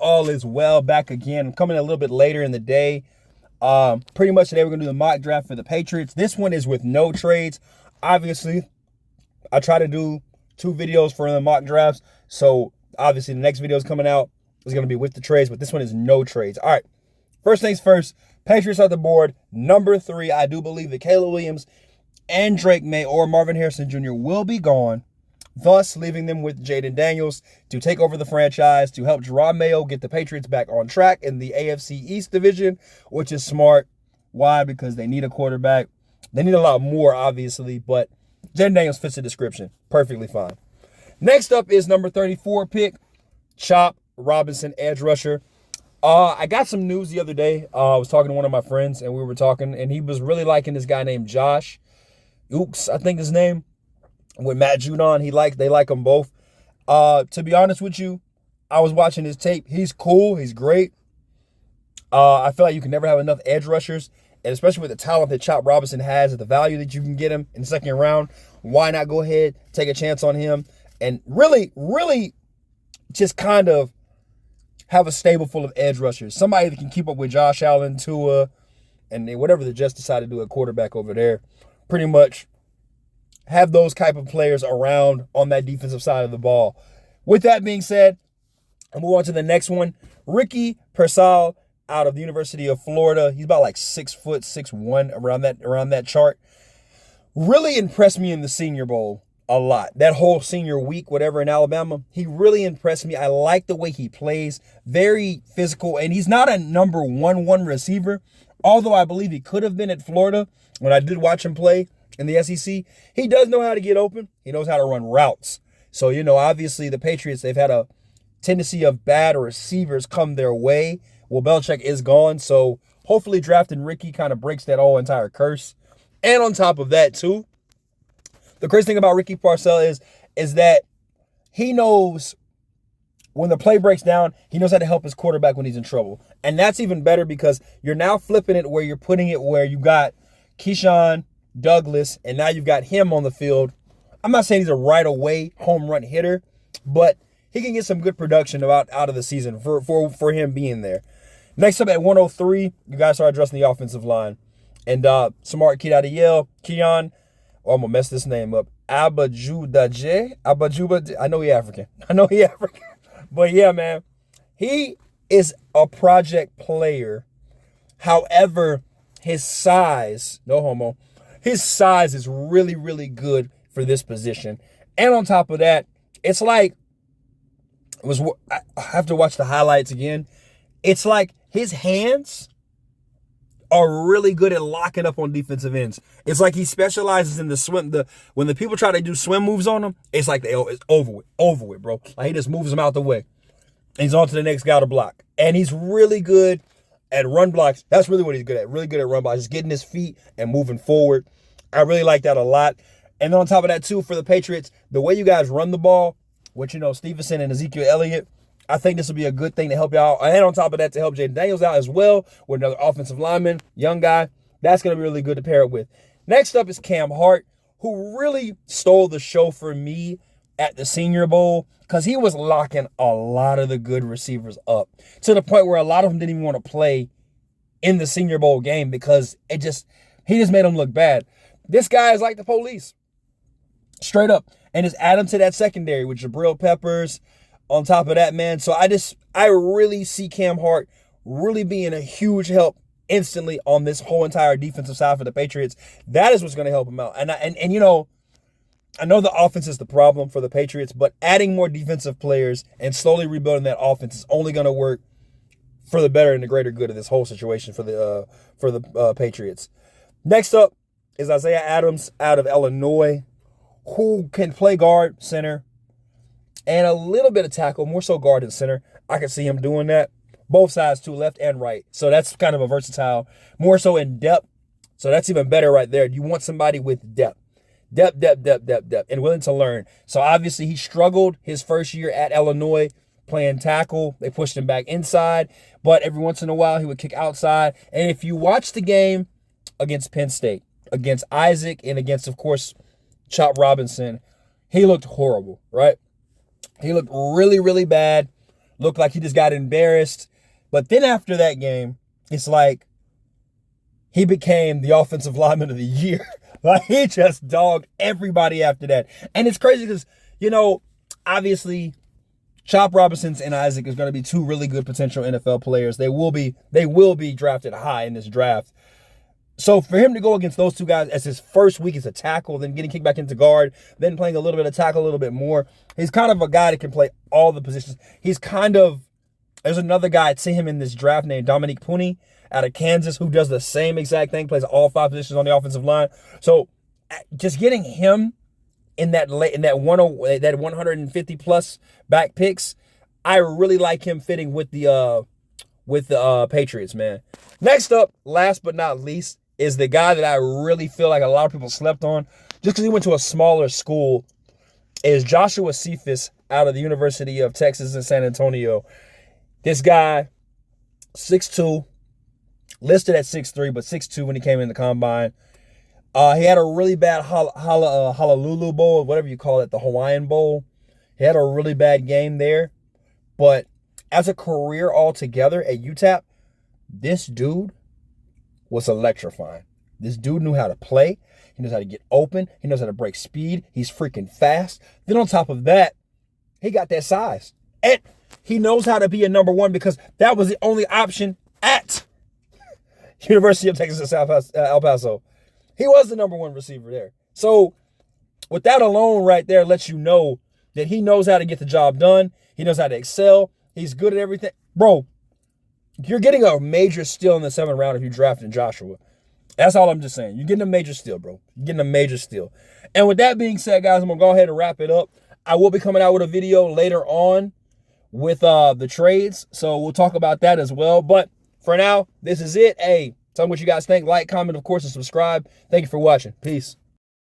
All is well, back again. I'm coming a little bit later in the day. Pretty much today we're gonna do the mock draft for the Patriots. This one is with no trades. Obviously, I try to do 2 videos for the mock drafts. So obviously the next video is coming out is gonna be with the trades, but this one is no trades. All right. First things first, Patriots on the board. Number 3, I do believe that Caleb Williams and Drake May or Marvin Harrison Jr. will be gone, thus leaving them with Jayden Daniels to take over the franchise to help Jerome Mayo get the Patriots back on track in the AFC East division, which is smart. Why? Because they need a quarterback. They need a lot more, obviously, but Jayden Daniels fits the description perfectly fine. Next up is number 34 pick, Chop Robinson, edge rusher. I got some news the other day. I was talking to one of my friends, and we were talking, and he was really liking this guy named Josh Ooks, I think his name, with Matt Judon. They like them both. To be honest with you, I was watching his tape. He's cool. He's great. I feel like you can never have enough edge rushers, and especially with the talent that Chop Robinson has, at the value that you can get him in the second round, why not go ahead, take a chance on him, and really just kind of have a stable full of edge rushers. Somebody that can keep up with Josh Allen, Tua, and whatever the Jets decide to do at quarterback over there. Pretty much have those type of players around on that defensive side of the ball. With that being said, I'll move on to the next one. Ricky Pearsall out of the University of Florida. He's about like 6 foot, 6'1", around that chart. Really impressed me in the Senior Bowl a lot. That whole senior week, whatever, in Alabama, he really impressed me. I like the way he plays. Very physical, and he's not a number one receiver, although I believe he could have been at Florida when I did watch him play in the SEC. He does know how to get open. He knows how to run routes. So, obviously the Patriots, they've had a tendency of bad receivers come their way. Well, Belichick is gone, so hopefully drafting Ricky kind of breaks that whole entire curse. And on top of that, too, the crazy thing about Ricky Pearsall is that he knows when the play breaks down, he knows how to help his quarterback when he's in trouble. And that's even better because you're now flipping it where you're putting it where you got Keyshawn, Douglas, and now you've got him on the field. I'm not saying he's a right away home run hitter, but he can get some good production out of the season for him being there. Next up at 103, you guys start addressing the offensive line. And smart kid out of Yale, Keon, I'm going to mess this name up, Abajudaje. I know he African. But yeah, man, he is a project player. However, his size, no homo, his size is really, really good for this position. And on top of that, it's like, I have to watch the highlights again. It's like his hands are really good at locking up on defensive ends. It's like he specializes in the swim. When the people try to do swim moves on him, it's like it's over with, bro. Like he just moves them out the way. And he's on to the next guy to block. And he's really good at run blocks. That's really what he's good at. Really good at run blocks. Just getting his feet and moving forward. I really like that a lot. And then on top of that, too, for the Patriots, the way you guys run the ball, with, Stevenson and Ezekiel Elliott, I think this will be a good thing to help you out. And on top of that, to help Jayden Daniels out as well with another offensive lineman, young guy. That's going to be really good to pair it with. Next up is Cam Hart, who really stole the show for me at the Senior Bowl because he was locking a lot of the good receivers up to the point where a lot of them didn't even want to play in the Senior Bowl game because he just made them look bad. This guy is like the police, straight up. And just add him to that secondary with Jabril Peppers on top of that, man. So I really see Cam Hart really being a huge help instantly on this whole entire defensive side for the Patriots. That is what's going to help him out. And I know the offense is the problem for the Patriots, but adding more defensive players and slowly rebuilding that offense is only going to work for the better and the greater good of this whole situation for the Patriots. Next up is Isaiah Adams out of Illinois, who can play guard, center, and a little bit of tackle, more so guard than center. I can see him doing that. Both sides, too, left and right. So that's kind of a versatile, more so in depth. So that's even better right there. You want somebody with depth. Depth, and willing to learn. So obviously he struggled his first year at Illinois playing tackle. They pushed him back inside, but every once in a while he would kick outside. And if you watch the game against Penn State, against Isaac, and against, of course, Chop Robinson, he looked horrible, right? He looked really, really bad. Looked like he just got embarrassed. But then after that game, it's like he became the offensive lineman of the year. Like, he just dogged everybody after that. And it's crazy because, you know, obviously, Chop Robinson and Isaac is going to be two really good potential NFL players. They will be drafted high in this draft. So for him to go against those two guys as his first week as a tackle, then getting kicked back into guard, then playing a little bit of tackle, a little bit more, he's kind of a guy that can play all the positions. There's another guy, I'd see him in this draft named Dominique Puni out of Kansas who does the same exact thing, plays all 5 positions on the offensive line. So just getting him in that 150 plus back picks, I really like him fitting with the Patriots, man. Next up, last but not least, is the guy that I really feel like a lot of people slept on just because he went to a smaller school, is Joshua Cephas out of the University of Texas in San Antonio. This guy, 6'2", listed at 6'3", but 6'2" when he came in the combine. He had a really bad Honolulu Bowl, whatever you call it, the Hawaiian Bowl. He had a really bad game there. But as a career altogether at UTEP, this dude was electrifying. This dude knew how to play. He knows how to get open. He knows how to break speed. He's freaking fast. Then on top of that, he got that size. And he knows how to be a number one because that was the only option at University of Texas at El Paso. He was the number one receiver there. So with that alone right there lets you know that he knows how to get the job done. He knows how to excel. He's good at everything. Bro, you're getting a major steal in the 7th round if you drafted Joshua. That's all I'm just saying. You're getting a major steal, bro. You're getting a major steal. And with that being said, guys, I'm going to go ahead and wrap it up. I will be coming out with a video later on with the trades. So we'll talk about that as well. But for now, this is it. Hey, tell me what you guys think. Like, comment, of course, and subscribe. Thank you for watching. Peace.